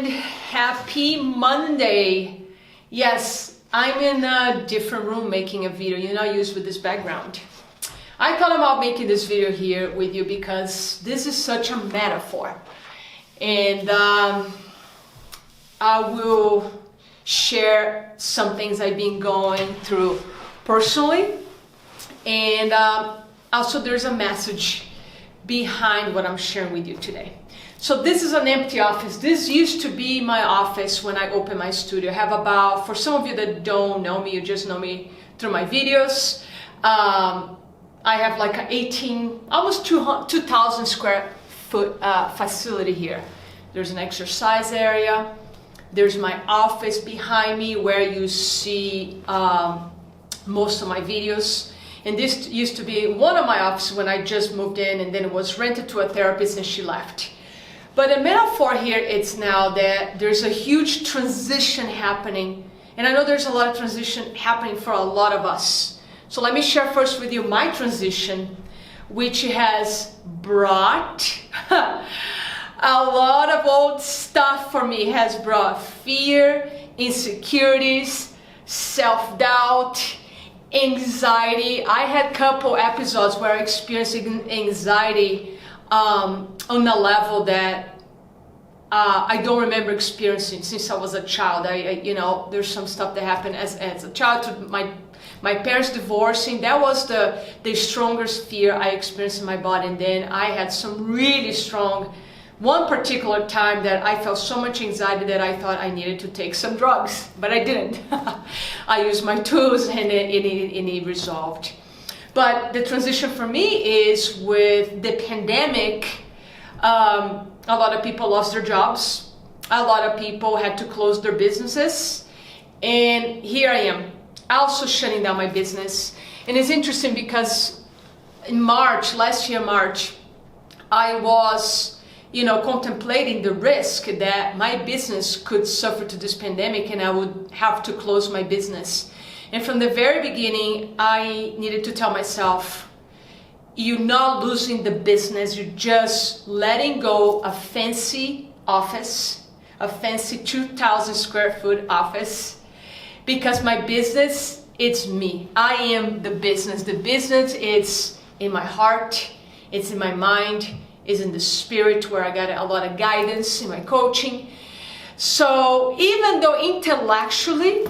and happy Monday. Yes, I'm in a different room making a video, not used with this background. I thought about making this video here with you because this is such a metaphor, and I will share some things I've been going through personally, and also there's a message behind what I'm sharing with you today. So this is an empty office. This used to be my office when I opened my studio. I have about, for some of you that don't know me, you just know me through my videos, I have like an 18, almost 2,000 square foot facility here. There's an exercise area. There's my office behind me where you see most of my videos. And this used to be one of my offices when I just moved in, and then it was rented to a therapist and she left. But the metaphor here, it's now that there's a huge transition happening. And I know there's a lot of transition happening for a lot of us. So let me share first with you my transition, which has brought a lot of old stuff for me. It has brought fear, insecurities, self-doubt, anxiety. I had a couple episodes where I experienced anxiety on a level that I don't remember experiencing since I was a child. There's some stuff that happened as a child to my parents divorcing. That was the strongest fear I experienced in my body. And then I had some really strong, one particular time that I felt so much anxiety that I thought I needed to take some drugs, but I didn't. I used my tools and it resolved. But the transition for me is with the pandemic. A lot of people lost their jobs. A lot of people had to close their businesses. And here I am, also shutting down my business. And it's interesting because in March, last year March, I was contemplating the risk that my business could suffer to this pandemic and I would have to close my business. And from the very beginning, I needed to tell myself, you're not losing the business, you're just letting go a fancy office, a fancy 2,000 square foot office, because my business, it's me. I am the business. The business is in my heart, it's in my mind, it's in the spirit where I got a lot of guidance in my coaching. So even though intellectually,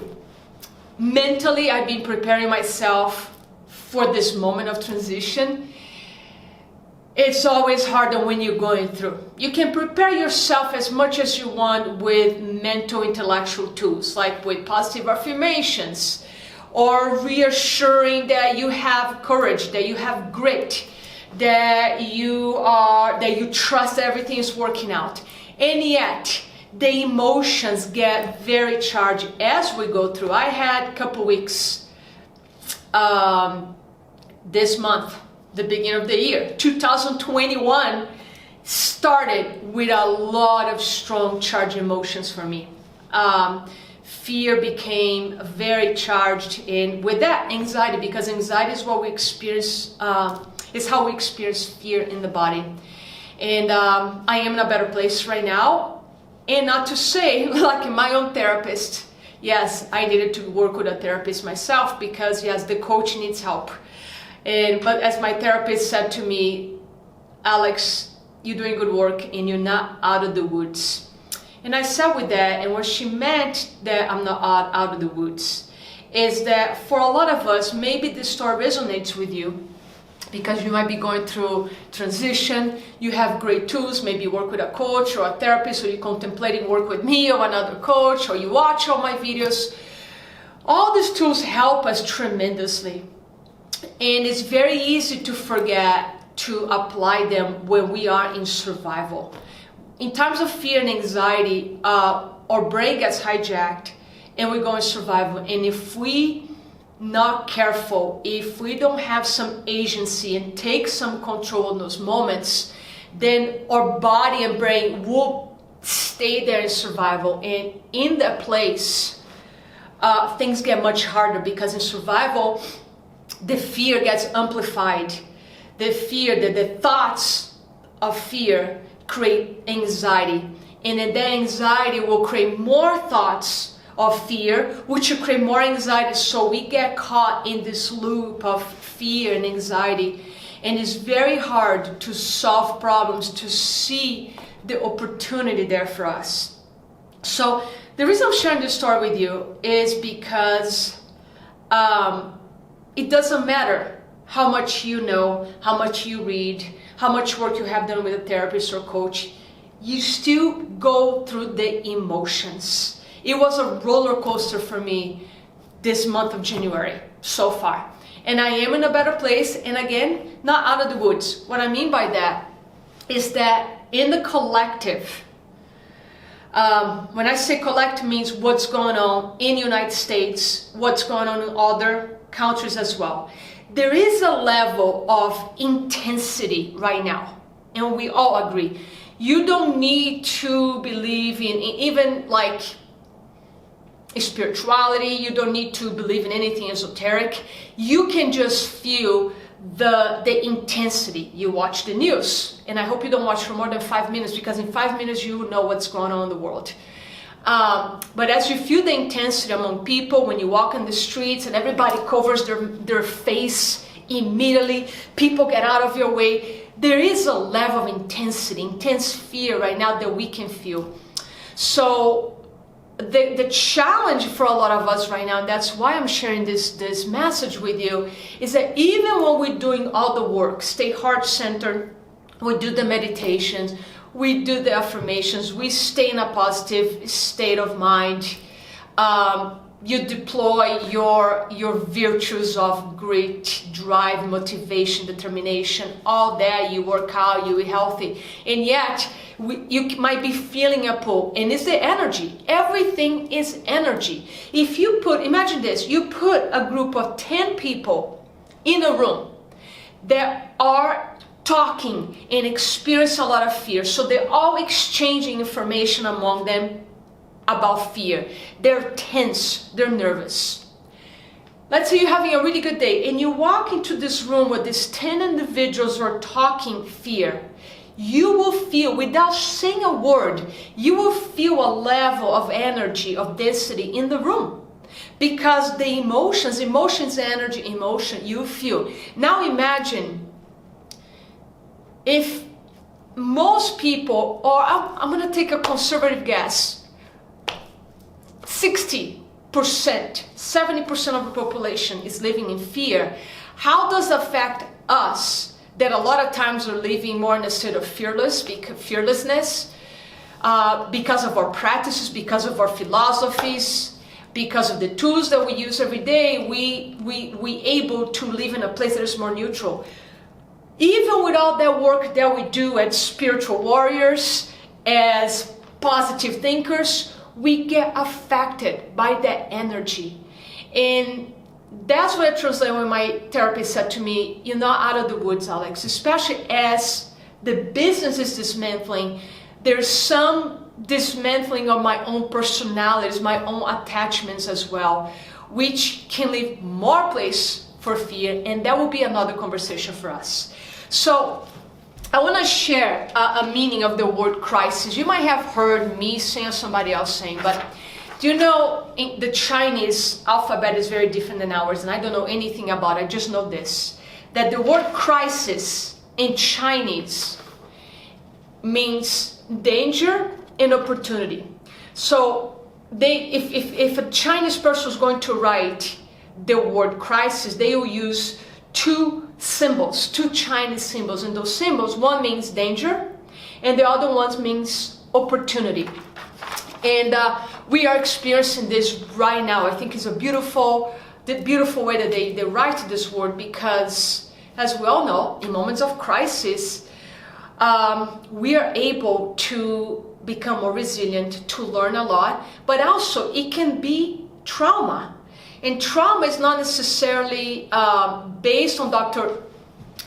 mentally, I've been preparing myself for this moment of transition, it's always harder when you're going through. You can prepare yourself as much as you want with mental, intellectual tools, like with positive affirmations, or reassuring that you have courage, that you have grit, that you trust everything is working out. And yet, the emotions get very charged as we go through. I had a couple weeks this month, the beginning of the year. 2021 started with a lot of strong charged emotions for me. Fear became very charged, and with that, anxiety, because anxiety is what we experience, is how we experience fear in the body. And I am in a better place right now. And not to say, like my own therapist, yes, I needed to work with a therapist myself because yes, the coach needs help. But as my therapist said to me, Alex, you're doing good work and you're not out of the woods. And I sat with that, and what she meant that I'm not out of the woods is that for a lot of us, maybe this story resonates with you, because you might be going through transition, you have great tools, maybe you work with a coach or a therapist, or you're contemplating work with me or another coach, or you watch all my videos. All these tools help us tremendously. And it's very easy to forget to apply them when we are in survival. In times of fear and anxiety, our brain gets hijacked and we go in survival. And if we not careful, if we don't have some agency and take some control in those moments, then our body and brain will stay there in survival. And in that place, things get much harder, because in survival, the fear gets amplified. The thoughts of fear create anxiety. And then that anxiety will create more thoughts of fear, which will create more anxiety. So we get caught in this loop of fear and anxiety. And it's very hard to solve problems, to see the opportunity there for us. So the reason I'm sharing this story with you is because it doesn't matter how much you know, how much you read, how much work you have done with a therapist or coach, you still go through the emotions. It was a roller coaster for me this month of January so far. And I am in a better place, and again, not out of the woods. What I mean by that is that in the collective, when I say collective, means what's going on in the United States, what's going on in other countries as well. There is a level of intensity right now, and we all agree. You don't need to believe in even like spirituality. You don't need to believe in anything esoteric. You can just feel the intensity. You watch the news, and I hope you don't watch for more than 5 minutes, because in 5 minutes you know what's going on in the world. But as you feel the intensity among people, when you walk in the streets and everybody covers their face immediately, people get out of your way, there is a level of intensity, intense fear right now that we can feel. So the challenge for a lot of us right now, and that's why I'm sharing this message with you, is that even when we're doing all the work, stay heart-centered, we do the meditations, we do the affirmations, we stay in a positive state of mind, you deploy your virtues of grit, drive, motivation, determination, all that, you work out, you eat healthy, and yet you might be feeling a pull, and it's the energy. Everything is energy. If you imagine this, you put a group of 10 people in a room that are talking and experience a lot of fear, so they're all exchanging information among them about fear. They're tense, they're nervous. Let's say you're having a really good day and you walk into this room where these 10 individuals are talking fear. You will feel, without saying a word, you will feel a level of energy, of density in the room. Because the emotions, energy, emotion, you feel. Now imagine if most people, or I'm going to take a conservative guess, 60%, 70% of the population is living in fear. How does it affect us that a lot of times are living more in a state of fearlessness because of our practices, because of our philosophies, because of the tools that we use every day, we able to live in a place that is more neutral. Even with all that work that we do as spiritual warriors, as positive thinkers, we get affected by that energy. And that's what I translate when my therapist said to me, you're not out of the woods, Alex, especially as the business is dismantling. There's some dismantling of my own personalities, my own attachments as well, which can leave more place for fear, and that will be another conversation for us. So I want to share a meaning of the word crisis. You might have heard me saying or somebody else saying, but do you know the Chinese alphabet is very different than ours, and I don't know anything about it. I just know this, that the word crisis in Chinese means danger and opportunity. So if a Chinese person is going to write the word crisis, they will use two symbols, two Chinese symbols, and those symbols, one means danger and the other one means opportunity. And we are experiencing this right now. I think it's the beautiful way that they write this word, because as we all know, in moments of crisis, we are able to become more resilient, to learn a lot, but also it can be trauma. And trauma is not necessarily based on Dr.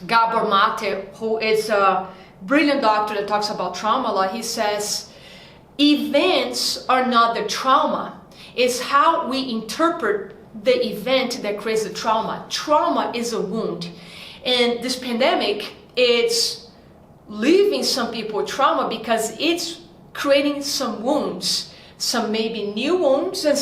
Gabor Mate, who is a brilliant doctor that talks about trauma a lot. He says, events are not the trauma. It's how we interpret the event that creates the trauma. Trauma is a wound. And this pandemic, it's leaving some people with trauma because it's creating some wounds, some maybe new wounds, and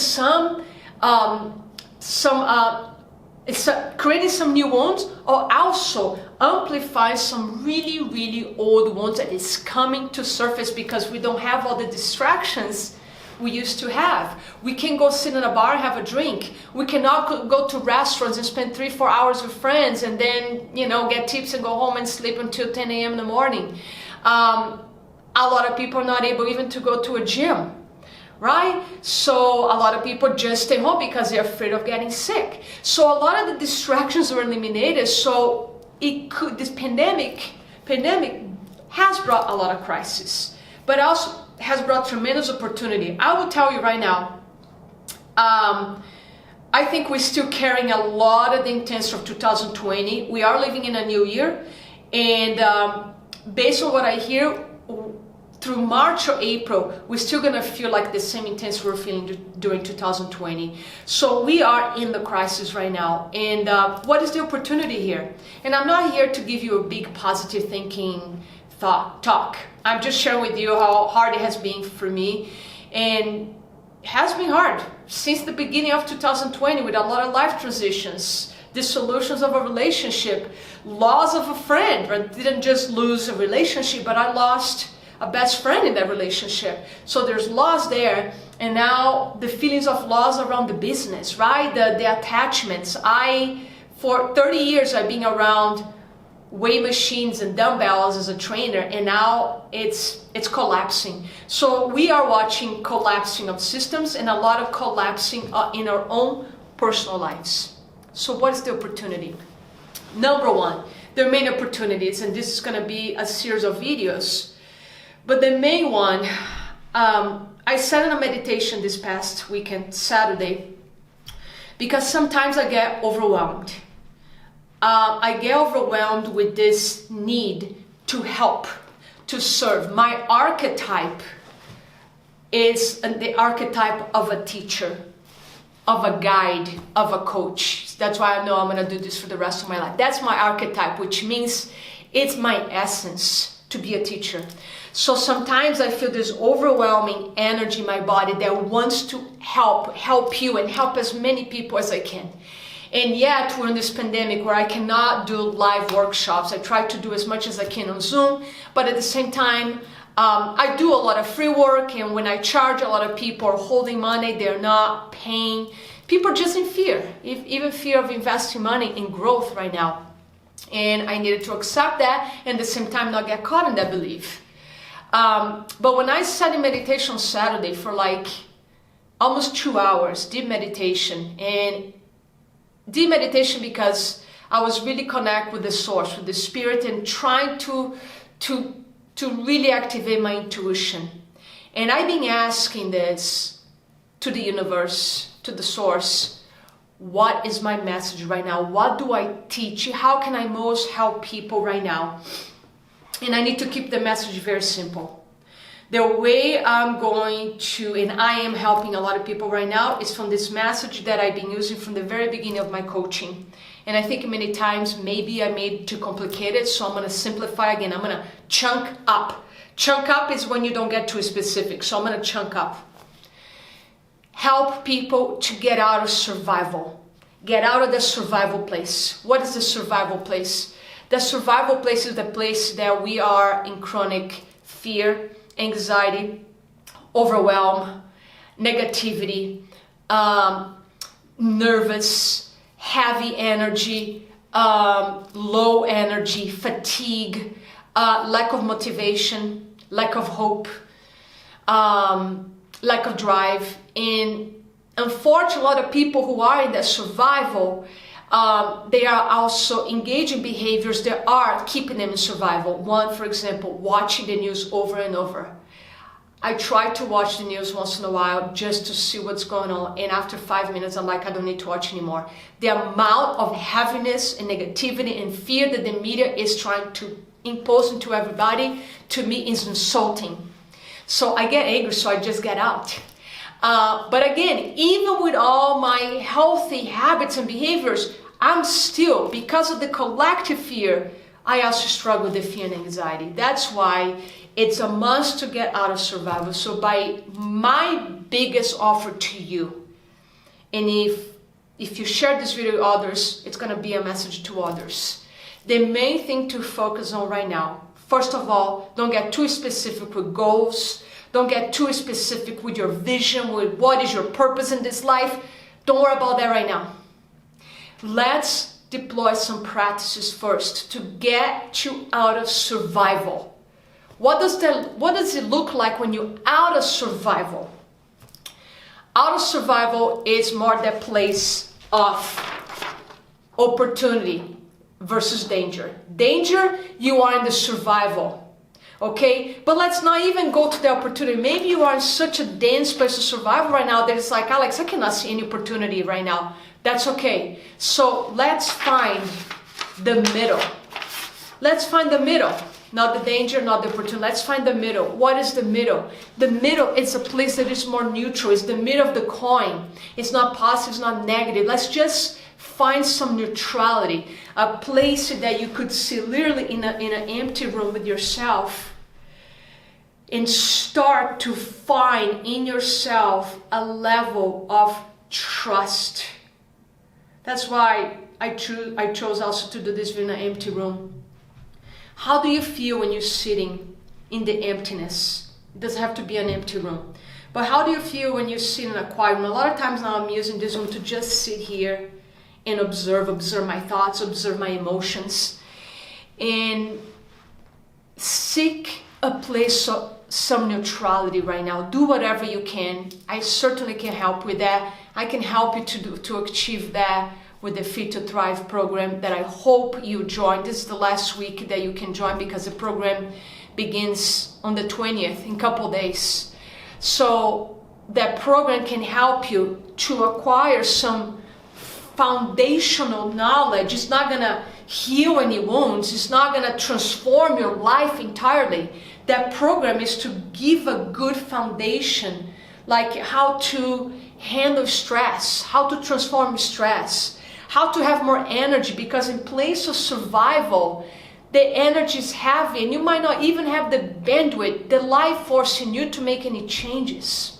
it's creating some new wounds, or also amplify some really, really old wounds that is coming to surface because we don't have all the distractions we used to have. We can go sit in a bar and have a drink. We cannot go to restaurants and spend 3-4 hours with friends and then, get tips and go home and sleep until 10 a.m. in the morning. A lot of people are not able even to go to a gym, right? So a lot of people just stay home because they're afraid of getting sick. So a lot of the distractions were eliminated. So this pandemic has brought a lot of crisis, but also has brought tremendous opportunity. I will tell you right now, I think we're still carrying a lot of the intents of 2020. We are living in a new year, and based on what I hear, through March or April, we're still gonna feel like the same intense we're feeling during 2020. So we are in the crisis right now. And what is the opportunity here? And I'm not here to give you a big positive thinking talk. I'm just sharing with you how hard it has been for me. And it has been hard since the beginning of 2020 with a lot of life transitions, dissolutions of a relationship, loss of a friend. I didn't just lose a relationship, but I lost a best friend in that relationship. So there's loss there, and now the feelings of loss around the business, right? The attachments. For 30 years, I've been around weight machines and dumbbells as a trainer, and now it's collapsing. So we are watching collapsing of systems and a lot of collapsing in our own personal lives. So what is the opportunity? Number one, there are many opportunities, and this is going to be a series of videos. But the main one, I sat in a meditation this past weekend, Saturday, because sometimes I get overwhelmed. I get overwhelmed with this need to help, to serve. My archetype is the archetype of a teacher, of a guide, of a coach. That's why I know I'm going to do this for the rest of my life. That's my archetype, which means it's my essence to be a teacher. So sometimes I feel this overwhelming energy in my body that wants to help you and help as many people as I can. And yet we're in this pandemic where I cannot do live workshops. I try to do as much as I can on Zoom, but at the same time, I do a lot of free work, and when I charge, a lot of people are holding money, they're not paying. People are just in fear, even fear of investing money in growth right now. And I needed to accept that and at the same time not get caught in that belief. But when I sat in meditation on Saturday for like almost 2 hours, deep meditation because I was really connect with the source, with the spirit, and trying to really activate my intuition. And I've been asking this to the universe, to the source, what is my message right now? What do I teach? How can I most help people right now? And I need to keep the message very simple. The way I'm going to, and I am helping a lot of people right now, is from this message that I've been using from the very beginning of my coaching. And I think many times maybe I made it too complicated, so I'm going to simplify again. I'm going to chunk up. Chunk up is when you don't get too specific, so I'm going to chunk up. Help people to get out of survival. Get out of the survival place. What is the survival place? The survival place is the place that we are in chronic fear, anxiety, overwhelm, negativity, nervous, heavy energy, low energy, fatigue, lack of motivation, lack of hope, lack of drive. And unfortunately, a lot of people who are in that survival, they are also engaging behaviors that are keeping them in survival. One, for example, watching the news over and over. I try to watch the news once in a while just to see what's going on, and after 5 minutes I'm like, I don't need to watch anymore. The amount of heaviness and negativity and fear that the media is trying to impose into everybody, to me, is insulting. So I get angry, so I just get out. But again, even with all my healthy habits and behaviors, I'm still, because of the collective fear, I also struggle with the fear and anxiety. That's why It's a must to get out of survival. So by my biggest offer to you, and if you share this video with others, it's going to be a message to others. The main thing to focus on right now, first of all, don't get too specific with goals. Don't get too specific with your vision, with what is your purpose in this life. Don't worry about that right now. Let's deploy some practices first to get you out of survival. What does it look like when you're out of survival? Out of survival is more the place of opportunity versus danger. Danger, you are in the survival. Okay, but let's not even go to the opportunity. Maybe you are in such a dense place of survival right now that it's like, Alex, I cannot see any opportunity right now. That's okay. So let's find the middle. Let's find the middle. Not the danger, not the opportunity. Let's find the middle. What is the middle? The middle is a place that is more neutral. It's the middle of the coin. It's not positive, it's not negative. Let's just find some neutrality. A place that you could see literally in an empty room with yourself, and start to find in yourself a level of trust. That's why I chose also to do this in an empty room. How do you feel when you're sitting in the emptiness? It doesn't have to be an empty room. But how do you feel when you sit in a quiet room? A lot of times now I'm using this room to just sit here and observe my thoughts, observe my emotions, and seek a place of some neutrality right now. Do whatever you can. I certainly can help with that. I can help you to achieve that with the Fit to Thrive program that I hope you join. This is the last week that you can join because the program begins on the 20th in a couple days. So that program can help you to acquire some foundational knowledge. It's not gonna heal any wounds. It's not gonna transform your life entirely. That program is to give a good foundation, like how to handle stress, how to transform stress, how to have more energy, because in place of survival, the energy is heavy and you might not even have the bandwidth, the life force in you to make any changes.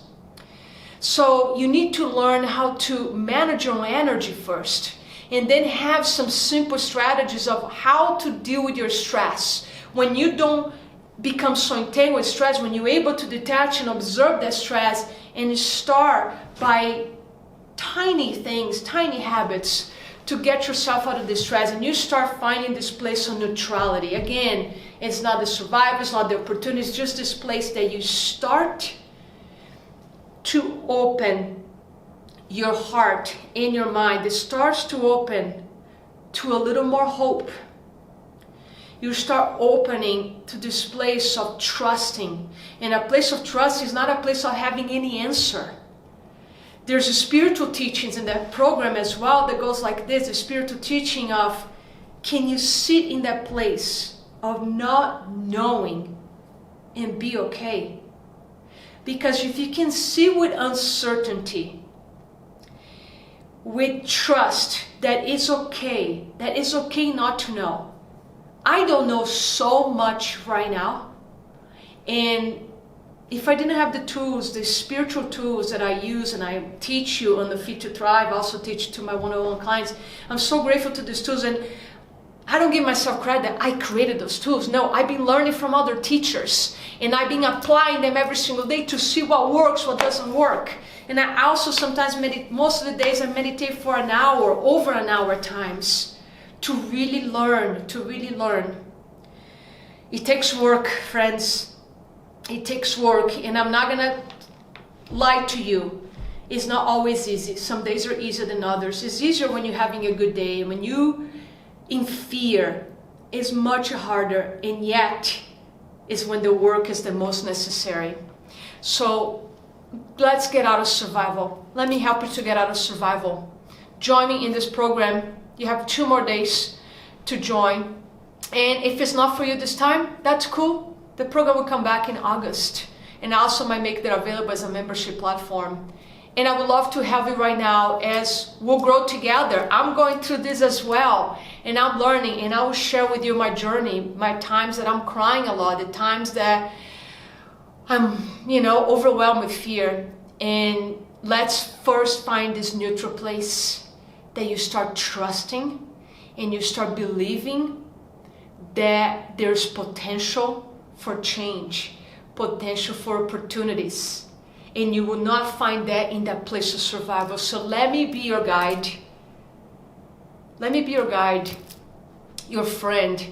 So you need to learn how to manage your own energy first, and then have some simple strategies of how to deal with your stress. When you don't become so entangled with stress, when you're able to detach and observe that stress and start by tiny things, tiny habits to get yourself out of the stress, and you start finding this place of neutrality. Again, it's not the survival, it's not the opportunity, it's just this place that you start to open your heart and your mind. It starts to open to a little more hope. You start opening to this place of trusting. And a place of trust is not a place of having any answer. There's a spiritual teachings in that program as well that goes like this, a spiritual teaching of, can you sit in that place of not knowing and be okay? Because if you can see with uncertainty, with trust, that it's okay not to know. I don't know so much right now, and if I didn't have the tools, the spiritual tools that I use and I teach you on the Fit to Thrive, I also teach to my one-on-one clients, I'm so grateful to these tools. And I don't give myself credit that I created those tools. No, I've been learning from other teachers, and I've been applying them every single day to see what works, what doesn't work. And I also sometimes meditate, most of the days I meditate for an hour, over an hour at times, to really learn, It takes work, friends. It takes work, and I'm not gonna lie to you. It's not always easy. Some days are easier than others. It's easier when you're having a good day. When you in fear, it's much harder, and yet is when the work is the most necessary. So let's get out of survival. Let me help you to get out of survival. Join me in this program. You have 2 more days to join. And if it's not for you this time, that's cool. The program will come back in August. And I also might make that available as a membership platform. And I would love to have you right now as we'll grow together. I'm going through this as well. And I'm learning, and I will share with you my journey, my times that I'm crying a lot, the times that I'm, overwhelmed with fear. And let's first find this neutral place that you start trusting and you start believing that there's potential for change, potential for opportunities. And you will not find that in that place of survival. So let me be your guide. Let me be your guide, your friend,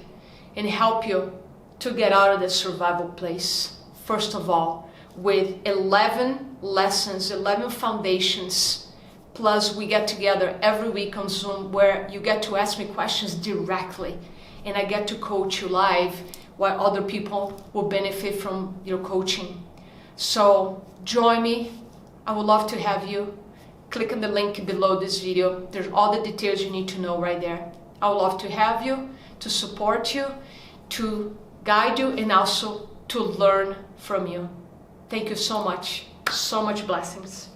and help you to get out of the survival place. First of all, with 11 lessons, 11 foundations, plus we get together every week on Zoom where you get to ask me questions directly, and I get to coach you live while other people will benefit from your coaching. So join me. I would love to have you. Click on the link below this video. There's all the details you need to know right there. I would love to have you, to support you, to guide you, and also to learn from you. Thank you so much. So much blessings.